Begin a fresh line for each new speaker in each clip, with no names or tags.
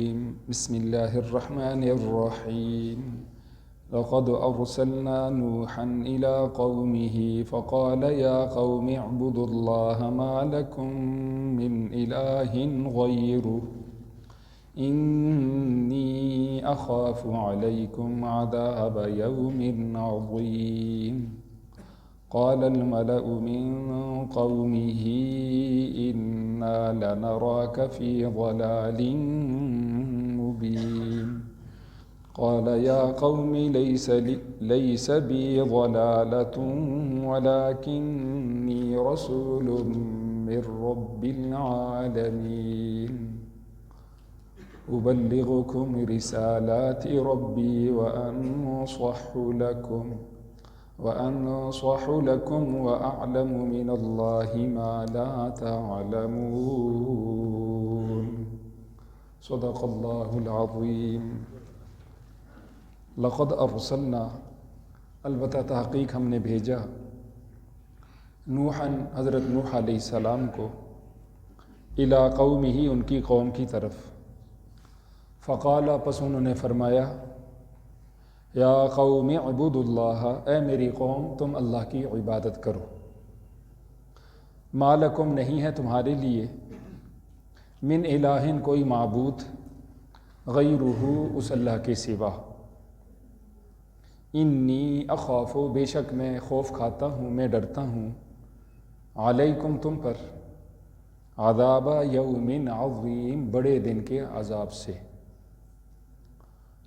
بسم الله الرحمن الرحيم. لقد أرسلنا نوحا إلى قومه فقال يا قوم اعبدوا الله ما لكم من إله غيره إني أخاف عليكم عذاب يوم عظيم. قال الملأ من قومه إنا لنراك في ضلال مبين. قال يا قوم ليس بي ضلالة ولكني رسول من رب العالمين أبلغكم رسالات ربي وأنصح لكم وأعلم من الله ما لا تعلمون. صدق اللہ العظیم. لقد ارسلنا، البتہ تحقیق ہم نے بھیجا، نوحاً حضرت نوح علیہ السلام کو، الی قومہ ان کی قوم کی طرف، فقال پس انہوں نے فرمایا، یا قوم اعبدوا اللہ، اے میری قوم تم اللہ کی عبادت کرو، ما لکم نہیں ہے تمہارے لیے، من الہ کوئی معبود، غیرہ اس اللہ کے سوا، انی اخاف بے شک میں خوف کھاتا ہوں، میں ڈرتا ہوں، علیکم تم پر، عذاب یوم عظیم بڑے دن کے عذاب سے۔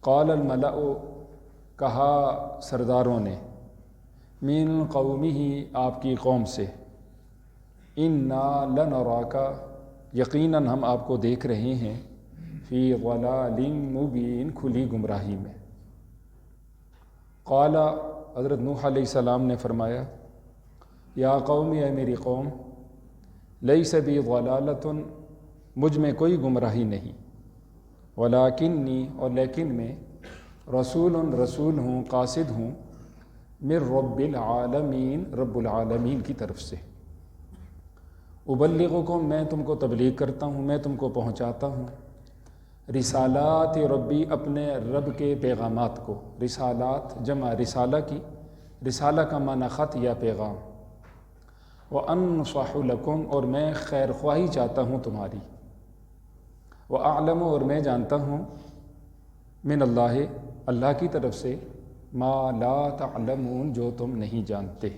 قال الملأ کہا سرداروں نے، من قومہ آپ کی قوم سے، انا لنراک یقیناً ہم آپ کو دیکھ رہے ہیں، فی ضلال مبین کھلی گمراہی میں۔ قال حضرت نوح علیہ السلام نے فرمایا، یا قوم اے میری قوم، لیس بی ضلالۃ مجھ میں کوئی گمراہی نہیں، ولکنی اور لیکن میں، رسول ہوں، قاصد ہوں، من رب العالمین رب العالمین کی طرف سے، ابلغکم میں تم کو تبلیغ کرتا ہوں، میں تم کو پہنچاتا ہوں، رسالات ربی اپنے رب کے پیغامات کو، رسالات جمع رسالہ کی، رسالہ کا معنی خط یا پیغام، وانصح لکم اور میں خیر خواہی چاہتا ہوں تمہاری، واعلم اور میں جانتا ہوں، من اللہ اللہ کی طرف سے، ما لا تعلمون جو تم نہیں جانتے۔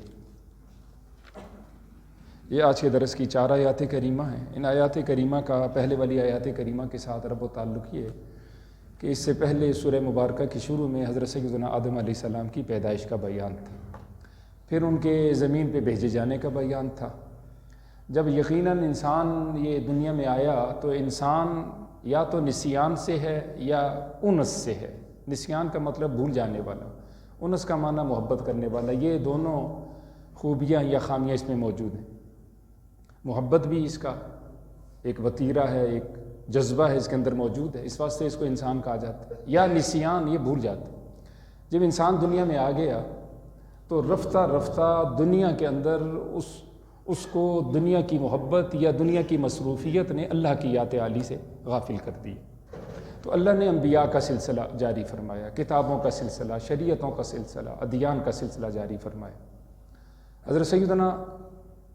یہ آج کے درس کی 4 آیات کریمہ ہیں۔ ان آیات کریمہ کا پہلے والی آیات کریمہ کے ساتھ ربط و تعلق یہ ہے کہ اس سے پہلے سورہ مبارکہ کی شروع میں حضرت سیدنا آدم علیہ السلام کی پیدائش کا بیان تھا، پھر ان کے زمین پہ بھیجے جانے کا بیان تھا۔ جب یقیناً انسان یہ دنیا میں آیا تو انسان یا تو نسیان سے ہے یا انس سے ہے۔ نسیان کا مطلب بھول جانے والا، انس کا معنی محبت کرنے والا۔ یہ دونوں خوبیاں یا خامیاں اس میں موجود ہیں۔ محبت بھی اس کا ایک وتیرہ ہے، ایک جذبہ ہے اس کے اندر موجود ہے، اس واسطے اس کو انسان کہا جاتا ہے۔ یا نسیان، یہ بھول جاتا ہے۔ جب انسان دنیا میں آ گیا تو رفتہ رفتہ دنیا کے اندر اس کو دنیا کی محبت یا دنیا کی مصروفیت نے اللہ کی یاد عالی سے غافل کر دی۔ تو اللہ نے انبیاء کا سلسلہ جاری فرمایا، کتابوں کا سلسلہ، شریعتوں کا سلسلہ، ادیان کا سلسلہ جاری فرمایا۔ حضرت سیدنا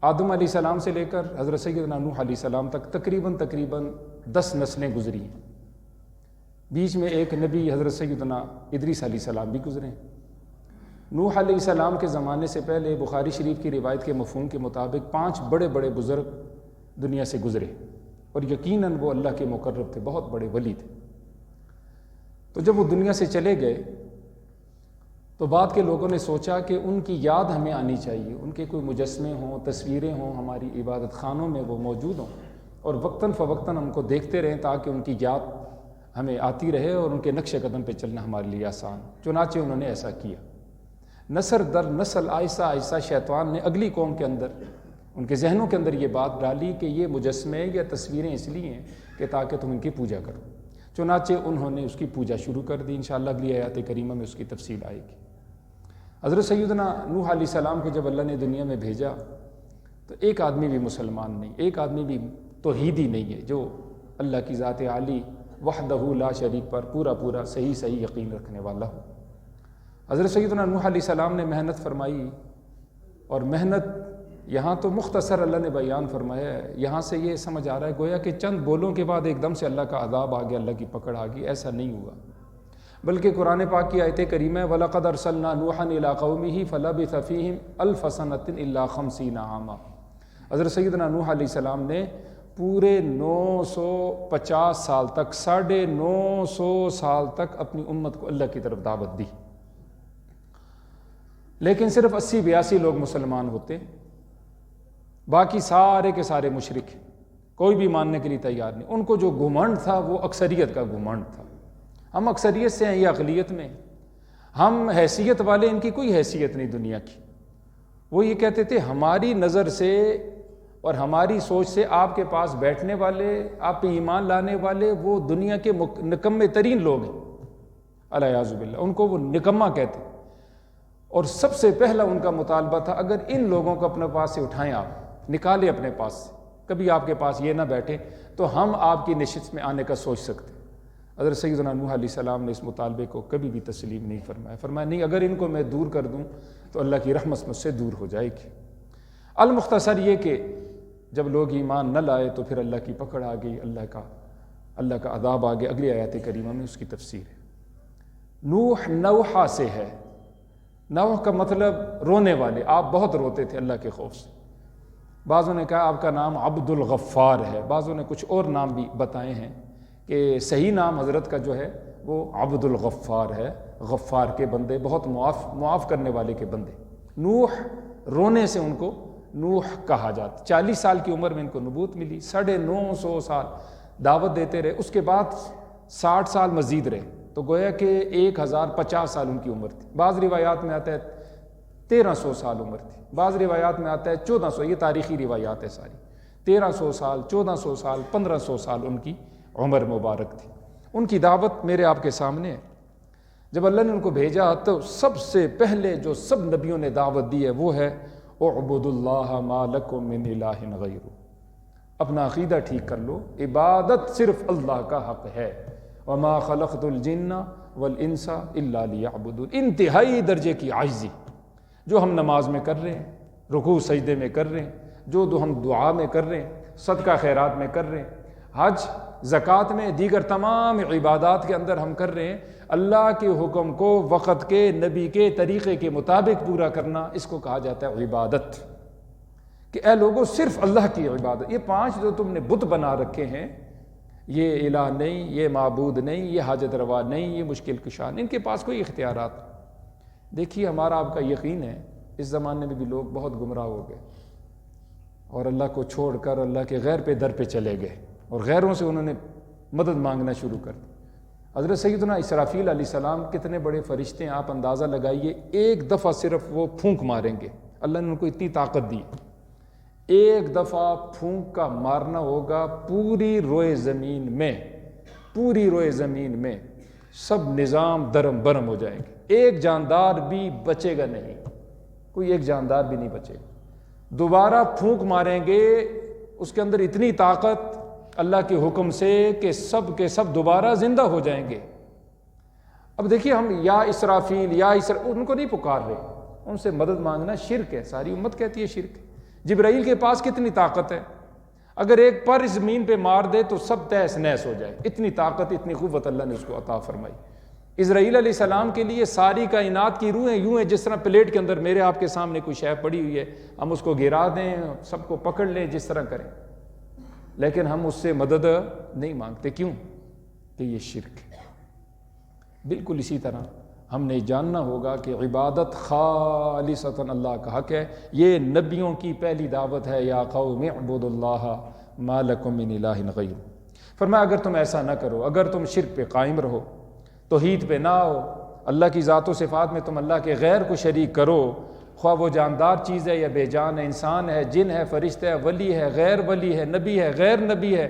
آدم علیہ السلام سے لے کر حضرت سیدنا نوح علیہ السلام تک تقریباً 10 نسلیں گزری ہیں۔ بیچ میں ایک نبی حضرت سیدنا ادریس علیہ السلام بھی گزرے ہیں۔ نوح علیہ السلام کے زمانے سے پہلے بخاری شریف کی روایت کے مفہوم کے مطابق 5 بڑے بڑے بزرگ دنیا سے گزرے، اور یقیناً وہ اللہ کے مقرب تھے، بہت بڑے ولی تھے۔ تو جب وہ دنیا سے چلے گئے تو بعد کے لوگوں نے سوچا کہ ان کی یاد ہمیں آنی چاہیے، ان کے کوئی مجسمے ہوں، تصویریں ہوں، ہماری عبادت خانوں میں وہ موجود ہوں، اور وقتاً فوقتاً ہم کو دیکھتے رہیں تاکہ ان کی یاد ہمیں آتی رہے اور ان کے نقش قدم پہ چلنا ہمارے لیے آسان۔ چنانچہ انہوں نے ایسا کیا۔ نسل در نسل آہستہ آہستہ شیطان نے اگلی قوم کے اندر، ان کے ذہنوں کے اندر یہ بات ڈالی کہ یہ مجسمے یا تصویریں اس لیے ہیں کہ تاکہ تم ان کی پوجا کرو۔ چنانچہ انہوں نے اس کی پوجا شروع کر دی۔ انشاءاللہ اگلی آیات کریمہ میں اس کی تفصیل آئے گی۔ حضرت سیدنا نوح علیہ السلام کو جب اللہ نے دنیا میں بھیجا تو ایک آدمی بھی مسلمان نہیں، ایک آدمی بھی توحیدی نہیں ہے جو اللہ کی ذات عالی وحدہ لا شریک پر پورا پورا صحیح یقین رکھنے والا ہوں۔ حضرت سیدنا نوح علیہ السلام نے محنت فرمائی، اور محنت یہاں تو مختصر اللہ نے بیان فرمایا ہے، یہاں سے یہ سمجھ آ رہا ہے گویا کہ چند بولوں کے بعد ایک دم سے اللہ کا عذاب آ گیا، اللہ کی پکڑ آ گئی، ایسا نہیں ہوا، بلکہ قرآن پاک کی آیت کریمہ ہے وَلَقَدْ أَرْسَلْنَا نُوحًا إِلَىٰ قَوْمِهِ فَلَبِثَ فِيهِمْ أَلْفَ سَنَةٍ إِلَّا 50 عَامًا۔ حضرت سیدنا نوح علیہ السلام نے پورے 950 سال تک، 950 سال تک اپنی امت کو اللہ کی طرف دعوت دی، لیکن صرف 80-82 لوگ مسلمان ہوتے، باقی سارے کے سارے مشرک، کوئی بھی ماننے کے لیے تیار نہیں۔ ان کو جو گھمنڈ تھا وہ اکثریت کا گھمنڈ تھا، ہم اکثریت سے ہیں یا اقلیت میں، ہم حیثیت والے، ان کی کوئی حیثیت نہیں دنیا کی۔ وہ یہ کہتے تھے ہماری نظر سے اور ہماری سوچ سے آپ کے پاس بیٹھنے والے، آپ پہ ایمان لانے والے وہ دنیا کے نکمے ترین لوگ ہیں، الیاذ باللہ، ان کو وہ نکما کہتے ہیں۔ اور سب سے پہلا ان کا مطالبہ تھا اگر ان لوگوں کو اپنے پاس سے اٹھائیں، آپ نکالیں اپنے پاس سے، کبھی آپ کے پاس یہ نہ بیٹھے تو ہم آپ کی نشست میں آنے کا سوچ سکتے۔ حضرت سیدنا نوح علیہ السلام نے اس مطالبے کو کبھی بھی تسلیم نہیں فرمایا، فرمایا نہیں، اگر ان کو میں دور کر دوں تو اللہ کی رحمت مجھ سے دور ہو جائے گی۔ المختصر یہ کہ جب لوگ ایمان نہ لائے تو پھر اللہ کی پکڑ آ گئی، اللہ کا عذاب آ گیا۔ اگلی آیات کریمہ میں اس کی تفسیر ہے۔ نوح نوحہ سے ہے، نوح کا مطلب رونے والے، آپ بہت روتے تھے اللہ کے خوف سے۔ بعضوں نے کہا آپ کا نام عبد الغفار ہے، بعضوں نے کچھ اور نام بھی بتائے ہیں کہ صحیح نام حضرت کا جو ہے وہ عبد الغفار ہے، غفار کے بندے، بہت معاف کرنے والے کے بندے۔ نوح رونے سے ان کو نوح کہا جاتا۔ 40 سال کی عمر میں ان کو نبوت ملی، 950 سال دعوت دیتے رہے، اس کے بعد 60 سال مزید رہے، تو گویا کہ 1050 سال ان کی عمر تھی۔ بعض روایات میں آتا ہے 1300 سال عمر تھی، بعض روایات میں آتا ہے 1400، یہ تاریخی روایات ہے ساری، 1300 سال، 1400 سال، 1500 سال ان کی عمر مبارک تھی۔ ان کی دعوت میرے آپ کے سامنے ہے۔ جب اللہ نے ان کو بھیجا تو سب سے پہلے جو سب نبیوں نے دعوت دی ہے وہ ہے اعبدوا اللہ ما لکم من الہ غیرہ، اپنا عقیدہ ٹھیک کر لو، عبادت صرف اللہ کا حق ہے۔ وما خلقت الجن والانس الا لیعبدون، انتہائی درجے کی عاجزی جو ہم نماز میں کر رہے ہیں، رکوع سجدے میں کر رہے ہیں، جو ہم دعا میں کر رہے ہیں، صدقہ خیرات میں کر رہے ہیں، حج زکوٰۃ میں، دیگر تمام عبادات کے اندر ہم کر رہے ہیں، اللہ کے حکم کو وقت کے نبی کے طریقے کے مطابق پورا کرنا، اس کو کہا جاتا ہے عبادت۔ کہ اے لوگوں صرف اللہ کی عبادت، یہ 5 جو تم نے بت بنا رکھے ہیں، یہ الہ نہیں، یہ معبود نہیں، یہ حاجت روا نہیں، یہ مشکل کشا نہیں، ان کے پاس کوئی اختیارات۔ دیکھیے ہمارا آپ کا یقین ہے اس زمانے میں بھی لوگ بہت گمراہ ہو گئے اور اللہ کو چھوڑ کر اللہ کے غیر پہ در پہ چلے گئے اور غیروں سے انہوں نے مدد مانگنا شروع کر دی۔ حضرت سیدنا اسرافیل علیہ السلام کتنے بڑے فرشتے ہیں، آپ اندازہ لگائیے، ایک دفعہ صرف وہ پھونک ماریں گے، اللہ نے ان کو اتنی طاقت دی، ایک دفعہ پھونک کا مارنا ہوگا، پوری روئے زمین میں سب نظام درم برم ہو جائیں گے، ایک جاندار بھی بچے گا نہیں، کوئی ایک جاندار بھی نہیں بچے گا۔ دوبارہ پھونک ماریں گے، اس کے اندر اتنی طاقت اللہ کے حکم سے کہ سب کے سب دوبارہ زندہ ہو جائیں گے۔ اب دیکھیے ہم یا اسرافیل ان کو نہیں پکار رہے، ان سے مدد مانگنا شرک ہے، ساری امت کہتی ہے شرک ہے۔ جبرائیل کے پاس کتنی طاقت ہے، اگر ایک پر زمین پہ مار دے تو سب تہس نہس ہو جائے، اتنی طاقت، اتنی قوت اللہ نے اس کو عطا فرمائی۔ اسرائیل علیہ السلام کے لیے ساری کائنات کی روحیں یوں ہیں جس طرح پلیٹ کے اندر میرے آپ کے سامنے کوئی شے پڑی ہوئی ہے، ہم اس کو گرا دیں، سب کو پکڑ لیں، جس طرح کریں، لیکن ہم اس سے مدد نہیں مانگتے۔ کیوں؟ کہ یہ شرک ہے۔ بالکل اسی طرح ہم نے جاننا ہوگا کہ عبادت خالصتاً اللہ کا حق ہے، یہ نبیوں کی پہلی دعوت ہے، یا قوم اعبدوا اللہ ما لکم من الہ غیرہ۔ فرمایا اگر تم ایسا نہ کرو، اگر تم شرک پہ قائم رہو، توحید پہ نہ ہو، اللہ کی ذات و صفات میں تم اللہ کے غیر کو شریک کرو، خواہ وہ جاندار چیز ہے یا بے جان ہے، انسان ہے، جن ہے، فرشتہ ہے، ولی ہے، غیر ولی ہے، نبی ہے، غیر نبی ہے،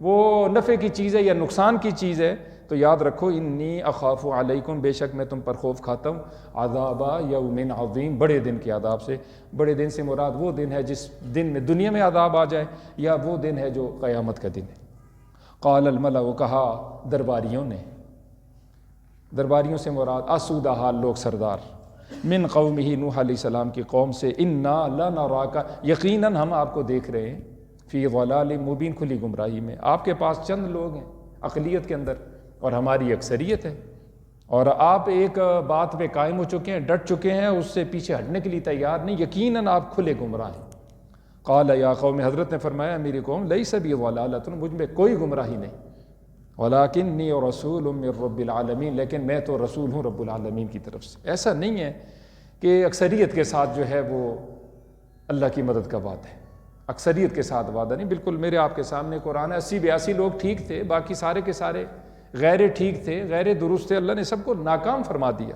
وہ نفع کی چیز ہے یا نقصان کی چیز ہے، تو یاد رکھو انی اخاف علیکم، بے شک میں تم پر خوف کھاتا ہوں، عذاب یوم عظیم، بڑے دن کے عذاب سے۔ بڑے دن سے مراد وہ دن ہے جس دن میں دنیا میں عذاب آ جائے، یا وہ دن ہے جو قیامت کا دن ہے۔ قال الملا، وہ کہا درباریوں نے، درباریوں سے مراد آسودہ حال لوگ سردار، من قومہ نوح علیہ السلام کی قوم سے، انا لنراک، یقیناً ہم آپ کو دیکھ رہے ہیں، فی ضلال مبین، کھلی گمراہی میں، آپ کے پاس چند لوگ ہیں اقلیت کے اندر اور ہماری اکثریت ہے، اور آپ ایک بات پہ قائم ہو چکے ہیں، ڈٹ چکے ہیں، اس سے پیچھے ہٹنے کے لیے تیار نہیں، یقیناً آپ کھلے گمراہ ہیں۔ قال یا قوم، حضرت نے فرمایا میری قوم، لیس بی ضلالۃ، مجھ میں کوئی گمراہی نہیں، ولکنی رسول من رب العالمین، لیکن میں تو رسول ہوں رب العالمین کی طرف سے۔ ایسا نہیں ہے کہ اکثریت کے ساتھ جو ہے وہ اللہ کی مدد کا وعدہ ہے، اکثریت کے ساتھ وعدہ نہیں، بالکل میرے آپ کے سامنے قرآن ہے، 80-82 لوگ ٹھیک تھے، باقی سارے کے سارے غیر ٹھیک تھے، غیر درست تھے، اللہ نے سب کو ناکام فرما دیا۔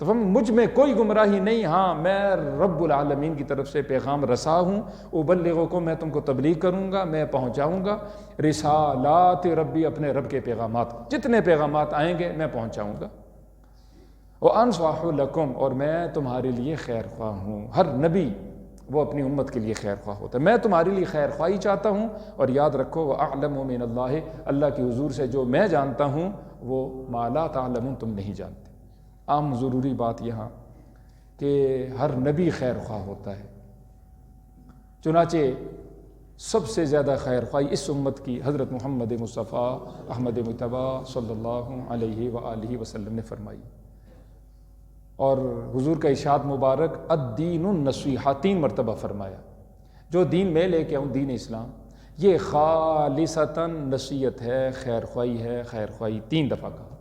تو مجھ میں کوئی گمراہی نہیں، ہاں میں رب العالمین کی طرف سے پیغام رسا ہوں، ابلغکم، میں تم کو تبلیغ کروں گا، میں پہنچاؤں گا، رسالات ربی، اپنے رب کے پیغامات، جتنے پیغامات آئیں گے میں پہنچاؤں گا، وانصح لکم، اور میں تمہارے لیے خیر خواہ ہوں۔ ہر نبی وہ اپنی امت کے لیے خیر خواہ ہوتا ہے، میں تمہارے لیے خیر خواہی چاہتا ہوں، اور یاد رکھو وَأَعْلَمُ مِنَ اللَّهِ، اللہ کی حضور سے جو میں جانتا ہوں وہ مَا لَا تَعْلَمُونَ، تم نہیں جانتے۔ عام ضروری بات یہاں کہ ہر نبی خیر خواہ ہوتا ہے، چنانچہ سب سے زیادہ خیر خواہی اس امت کی حضرت محمد مصطفیٰ احمد مجتبیٰ صلی اللہ علیہ وآلہ وسلم نے فرمائی، اور حضور کا ارشاد مبارک الدین النصیحہ 3 مرتبہ فرمایا، جو دین میں لے کے آؤں، دین اسلام، یہ خالصتاً نصیحت ہے، خیر خواہی ہے، خیر خواہی 3 دفعہ کہا۔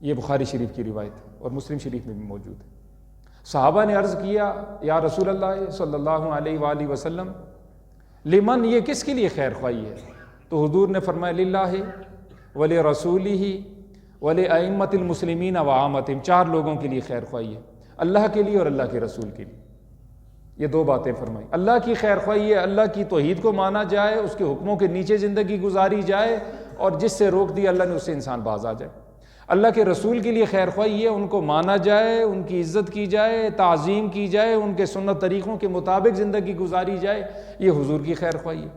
یہ بخاری شریف کی روایت ہے اور مسلم شریف میں بھی موجود ہے۔ صحابہ نے عرض کیا یا رسول اللہ صلی اللہ علیہ وآلہ وسلم، لمن، یہ کس کے لیے خیر خواہی ہے؟ تو حضور نے فرمایا للہ ولرسولہ ولأئمۃ المسلمین وعامتہم، 4 لوگوں کے لیے خیر خواہی ہے، اللہ کے لیے اور اللہ کے رسول کے لیے۔ یہ 2 باتیں فرمائی، اللہ کی خیر خواہی ہے، اللہ کی توحید کو مانا جائے، اس کے حکموں کے نیچے زندگی گزاری جائے، اور جس سے روک دیا اللہ نے اس سے انسان باز آ جائے۔ اللہ کے رسول کے لیے خیر خواہی ہے، ان کو مانا جائے، ان کی عزت کی جائے، تعظیم کی جائے، ان کے سنت طریقوں کے مطابق زندگی گزاری جائے، یہ حضور کی خیر خواہی ہے۔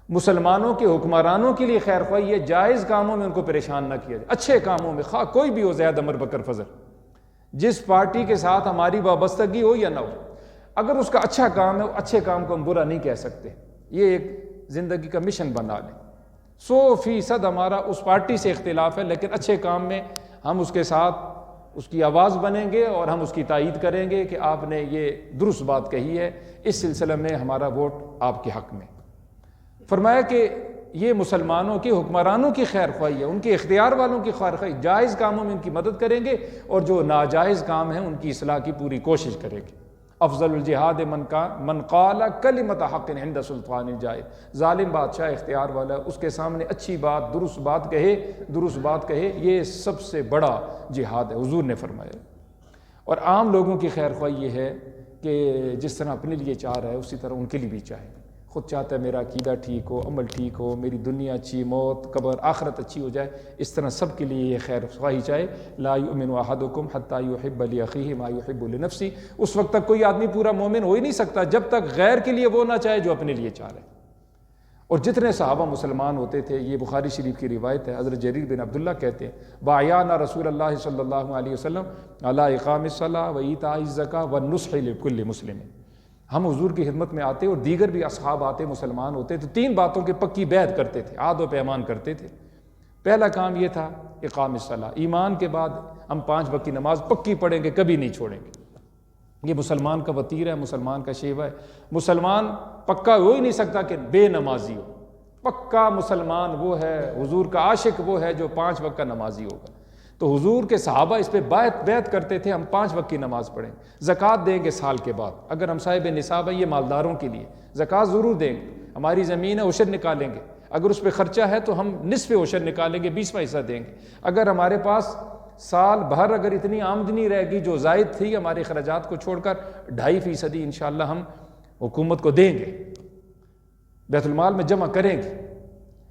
مسلمانوں کے حکمرانوں کے لیے خیر خواہی ہے، جائز کاموں میں ان کو پریشان نہ کیا جائے، اچھے کاموں میں، خواہ کوئی بھی ہو، زید عمر بکر فضل، جس پارٹی کے ساتھ ہماری وابستگی ہو یا نہ ہو، اگر اس کا اچھا کام ہے، اچھے کام کو ہم برا نہیں کہہ سکتے، یہ ایک زندگی کا مشن بنا لیں۔ 100% ہمارا اس پارٹی سے اختلاف ہے، لیکن اچھے کام میں ہم اس کے ساتھ اس کی آواز بنیں گے اور ہم اس کی تائید کریں گے کہ آپ نے یہ درست بات کہی ہے، اس سلسلے میں ہمارا ووٹ آپ کے حق میں۔ فرمایا کہ یہ مسلمانوں کے حکمرانوں کی خیر خواہی ہے، ان کے اختیار والوں کی خیر خواہی، جائز کاموں میں ان کی مدد کریں گے، اور جو ناجائز کام ہیں ان کی اصلاح کی پوری کوشش کریں گے۔ افضل الجہاد من قال کلمۃ حق عند سلطان الجائر، ظالم بادشاہ اختیار والا، اس کے سامنے اچھی بات، درست بات کہے، یہ سب سے بڑا جہاد ہے، حضور نے فرمایا۔ اور عام لوگوں کی خیر خواہی یہ ہے کہ جس طرح اپنے لیے چاہ رہا ہے اسی طرح ان کے لیے بھی چاہے، خود چاہتا ہے میرا عقیدہ ٹھیک ہو، عمل ٹھیک ہو، میری دنیا اچھی، موت، قبر، آخرت اچھی ہو جائے، اس طرح سب کے لیے یہ خیر خواہی چاہے۔ لا یؤمن احدکم حتی یحب لاخیہ ما یحب لنفسہ، اس وقت تک کوئی آدمی پورا مومن ہو ہی نہیں سکتا جب تک غیر کے لیے وہ نہ چاہے جو اپنے لیے چاہ رہے۔ اور جتنے صحابہ مسلمان ہوتے تھے، یہ بخاری شریف کی روایت ہے، حضرت جریر بن عبداللہ کہتے ہیں بایعنا رسول اللہ صلی اللہ علیہ وسلم علی اقام الصلاۃ و ایتاء الزکاۃ والنصح لکل مسلم، ہم حضور کی خدمت میں آتے اور دیگر بھی اصحاب آتے، مسلمان ہوتے تو 3 باتوں کی پکی بیعت کرتے تھے، عہد و پیمان کرتے تھے۔ پہلا کام یہ تھا اقام الصلاۃ، ایمان کے بعد ہم 5 وقت کی نماز پکی پڑھیں گے، کبھی نہیں چھوڑیں گے، یہ مسلمان کا وتیرہ ہے، مسلمان کا شیوہ ہے۔ مسلمان پکا ہو ہی نہیں سکتا کہ بے نمازی ہو، پکا مسلمان وہ ہے، حضور کا عاشق وہ ہے جو 5 وقت کا نمازی ہوگا۔ تو حضور کے صحابہ اس پہ بیعت کرتے تھے، ہم 5 وقت کی نماز پڑھیں، زکوٰۃ دیں گے سال کے بعد، اگر ہم صاحب نصاب ہیں، یہ مالداروں کے لیے زکوٰۃ ضرور دیں گے، ہماری زمین ہے عشر نکالیں گے، اگر اس پہ خرچہ ہے تو ہم نصف عشر نکالیں گے، 20واں حصہ دیں گے، اگر ہمارے پاس سال بھر اگر اتنی آمدنی رہے گی جو زائد تھی ہمارے اخراجات کو چھوڑ کر 2.5% انشاءاللہ ہم حکومت کو دیں گے، بیت المال میں جمع کریں گے،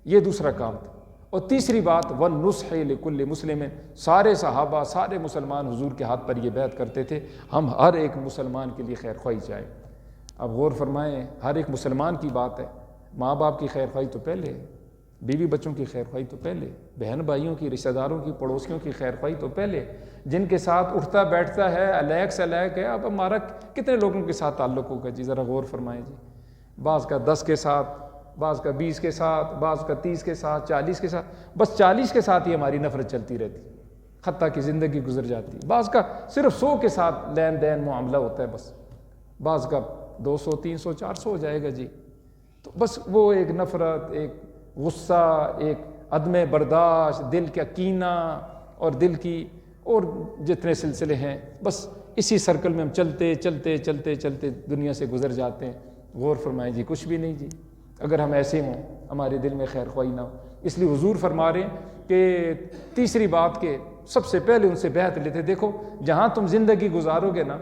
یہ دوسرا کام تھا۔ اور تیسری بات وَالنُّصْحِ لِكُلِّ مُسْلِمٍ، سارے صحابہ، سارے مسلمان حضور کے ہاتھ پر یہ بیعت کرتے تھے، ہم ہر ایک مسلمان کے لیے خیر خواہی چاہیں۔ اب غور فرمائیں، ہر ایک مسلمان کی بات ہے، ماں باپ کی خیر خواہی تو پہلے ہے، بیوی بچوں کی خیر خواہی تو پہلے، بہن بھائیوں کی، رشتہ داروں کی، پڑوسیوں کی خیر خواہی تو پہلے، جن کے ساتھ اٹھتا بیٹھتا ہے الیک سے الیک ہے۔ اب ہمارا کتنے لوگوں کے ساتھ تعلق ہوگا جی، ذرا غور فرمائیں جی۔ بعض کا 10 کے ساتھ، بعض کا 20 کے ساتھ، بعض کا 30 کے ساتھ، 40 کے ساتھ، بس 40 کے ساتھ ہی ہماری نفرت چلتی رہتی، حتیٰ کہ زندگی گزر جاتی۔ بعض کا صرف 100 کے ساتھ لین دین معاملہ ہوتا ہے بس، بعض کا 200 300 400 ہو جائے گا جی۔ تو بس وہ ایک نفرت، ایک غصہ، ایک عدم برداشت، دل کا کینہ اور دل کی اور جتنے سلسلے ہیں، بس اسی سرکل میں ہم چلتے چلتے چلتے چلتے دنیا سے گزر جاتے ہیں۔ غور فرمائیں جی، کچھ بھی نہیں جی اگر ہم ایسے ہوں، ہمارے دل میں خیر خواہی نہ ہو۔ اس لیے حضور فرما رہے ہیں کہ تیسری بات کہ سب سے پہلے ان سے بیعت لیتے، دیکھو جہاں تم زندگی گزارو گے نا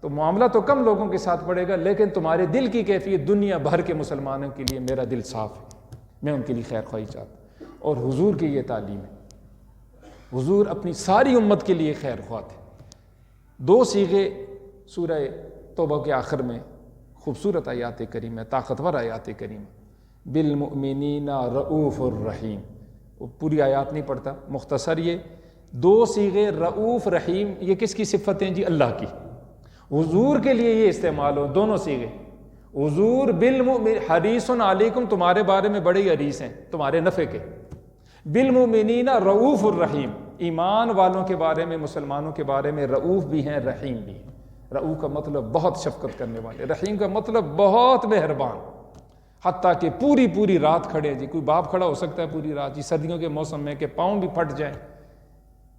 تو معاملہ تو کم لوگوں کے ساتھ پڑے گا، لیکن تمہارے دل کی کیفیت دنیا بھر کے مسلمانوں کے لیے میرا دل صاف ہے، میں ان کے لیے خیر خواہی چاہتا ہوں۔ اور حضور کی یہ تعلیم ہے، حضور اپنی ساری امت کے لیے خیر خواہ تھے۔ 2 صیغے سورہ توبہ کے آخر میں خوبصورت آیات کریمہ، طاقتور آیات کریمہ، بالمؤمنین رؤوف الرحیم۔ وہ پوری آیات نہیں پڑھتا، مختصر یہ 2 صیغے رؤوف رحیم، یہ کس کی صفت ہیں جی؟ اللہ کی۔ حضور کے لیے یہ استعمال ہو دونوں صیغے۔ حضور بالمؤمن حریص علیکم، تمہارے بارے میں بڑے ہی حریص ہیں تمہارے نفع کے۔ بالمؤمنین رؤوف الرحیم، ایمان والوں کے بارے میں، مسلمانوں کے بارے میں رؤوف بھی ہیں، رحیم بھی ہیں۔ رؤوف کا مطلب بہت شفقت کرنے والے، رحیم کا مطلب بہت مہربان، حتیٰ کہ پوری رات کھڑے جی۔ کوئی باپ کھڑا ہو سکتا ہے پوری رات جی، سردیوں کے موسم میں کہ پاؤں بھی پھٹ جائیں؟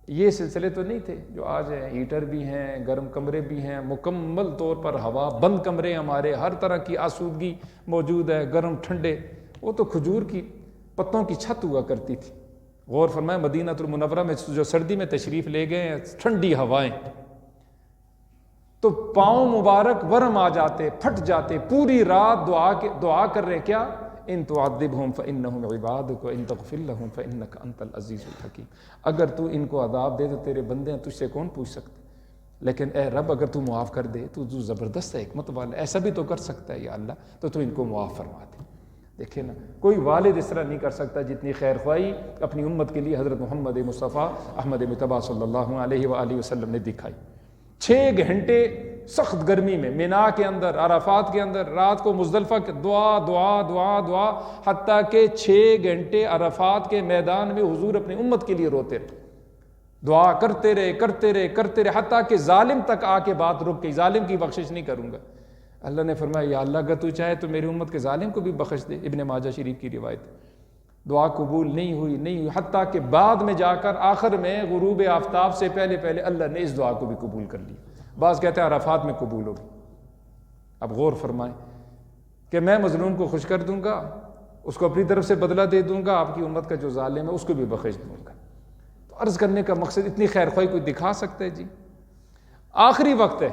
یہ سلسلے تو نہیں تھے جو آج ہیں، ہیٹر بھی ہیں، گرم کمرے بھی ہیں، مکمل طور پر ہوا بند کمرے ہمارے، ہر طرح کی آسودگی موجود ہے، گرم ٹھنڈے۔ وہ تو کھجور کی پتوں کی چھت ہوا کرتی تھی۔ غور فرمائیں، مدینہ المنورہ میں جو سردی میں تشریف لے گئے ہیں، ٹھنڈی ہوائیں، تو پاؤں مبارک ورم آ جاتے، پھٹ جاتے، پوری رات دعا کر رہے کیا؟ ان تعذبہم فانہم عبادک وان تغفر لہم فانک انت العزیز الحکیم۔ اگر تو ان کو عذاب دے تو تیرے بندے ہیں، تجھ سے کون پوچھ سکتے، لیکن اے رب اگر تو معاف کر دے تو زبردست ہے، حکمت والا، ایسا بھی تو کر سکتا ہے یا اللہ، تو ان کو معاف فرما دے۔ دیکھیں نا، کوئی والد اس طرح نہیں کر سکتا جتنی خیر خواہی اپنی امت کے لیے حضرت محمد مصطفیٰ احمد مجتبیٰ صلی اللہ علیہ وآلہ وسلم نے دکھائی۔ 6 گھنٹے سخت گرمی میں مینا کے اندر، عرفات کے اندر، رات کو مزدلفہ کے دعا دعا دعا دعا، حتیٰ کہ 6 گھنٹے عرفات کے میدان میں حضور اپنی امت کے لیے روتے رہے، دعا کرتے رہے کرتے رہے کرتے رہے، حتیٰ کہ ظالم تک آ کے بات رک گئی، ظالم کی بخشش نہیں کروں گا۔ اللہ نے فرمایا یا اللہ اگر تو چاہے تو میری امت کے ظالم کو بھی بخش دے۔ ابن ماجہ شریف کی روایت۔ دعا قبول نہیں ہوئی، حتیٰ کہ بعد میں جا کر آخر میں غروب آفتاب سے پہلے اللہ نے اس دعا کو بھی قبول کر لی۔ بعض کہتے ہیں عرفات میں قبول ہوگی۔ اب غور فرمائیں کہ میں مظلوم کو خوش کر دوں گا، اس کو اپنی طرف سے بدلہ دے دوں گا، آپ کی امت کا جو ظالم ہے اس کو بھی بخش دوں گا۔ تو عرض کرنے کا مقصد، اتنی خیر خواہی کوئی دکھا سکتا ہے جی؟ آخری وقت ہے،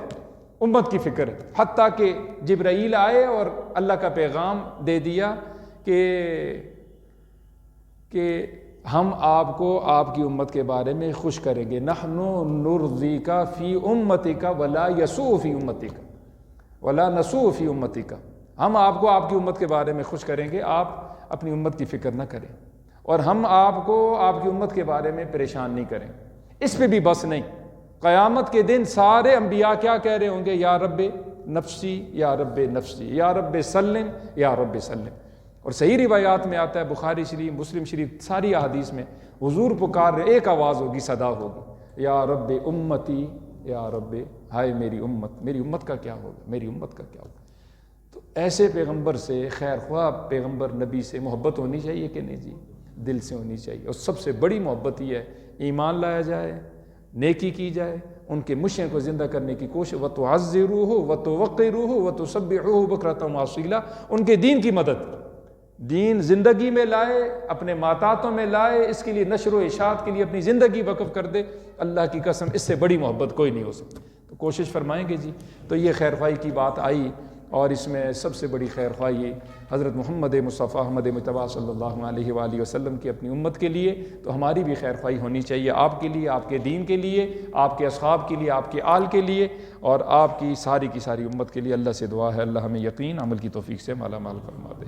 امت کی فکر ہے، حتیٰ کہ جبرائیل آئے اور اللہ کا پیغام دے دیا کہ ہم آپ کو آپ کی امت کے بارے میں خوش کریں گے، نحن نرضیک فی امتک ولا یسوء فی امتک ولا نسوء فی امتک، ہم آپ کو آپ کی امت کے بارے میں خوش کریں گے، آپ اپنی امت کی فکر نہ کریں، اور ہم آپ کو آپ کی امت کے بارے میں پریشان نہیں کریں۔ اس پہ بھی بس نہیں، قیامت کے دن سارے انبیاء کیا کہہ رہے ہوں گے؟ یا رب نفسی یا رب نفسی یا رب سلم یا رب سلم۔ اور صحیح روایات میں آتا ہے، بخاری شریف، مسلم شریف، ساری احادیث میں حضور پکار رہے، ایک آواز ہوگی، صدا ہوگی، یا رب امتی یا رب، ہائے میری امت کا کیا ہوگا، میری امت کا کیا ہوگا۔ تو ایسے پیغمبر سے، خیر خواہ پیغمبر نبی سے محبت ہونی چاہیے کہ نہیں جی؟ دل سے ہونی چاہیے۔ اور سب سے بڑی محبت یہ ہے ایمان لایا جائے، نیکی کی جائے، ان کے مشن کو زندہ کرنے کی کوشش، وَتُعَزِّرُوهُ وَتُوَقِّرُوهُ وَتُسَبِّحُوهُ بُكْرَةً وَأَصِيلًا، ان کے دین کی مدد، دین زندگی میں لائے، اپنے ماتاتوں میں لائے، اس کے لیے نشر و اشاعت کے لیے اپنی زندگی وقف کر دے۔ اللہ کی قسم اس سے بڑی محبت کوئی نہیں ہو سکتی۔ تو کوشش فرمائیں گے جی۔ تو یہ خیر خواہی کی بات آئی، اور اس میں سب سے بڑی خیر خواہی حضرت محمد مصطفیٰ احمد مجتبیٰ صلی اللہ علیہ وآلہ وسلم کی اپنی امت کے لیے، تو ہماری بھی خیر خواہی ہونی چاہیے آپ کے لیے، آپ کے دین کے لیے، آپ کے اصحاب کے لیے، آپ کے آل کے لیے، اور آپ کی ساری امت کے لیے۔ اللہ سے دعا ہے اللہ ہمیں یقین عمل کی توفیق سے مالا مال فرما دے۔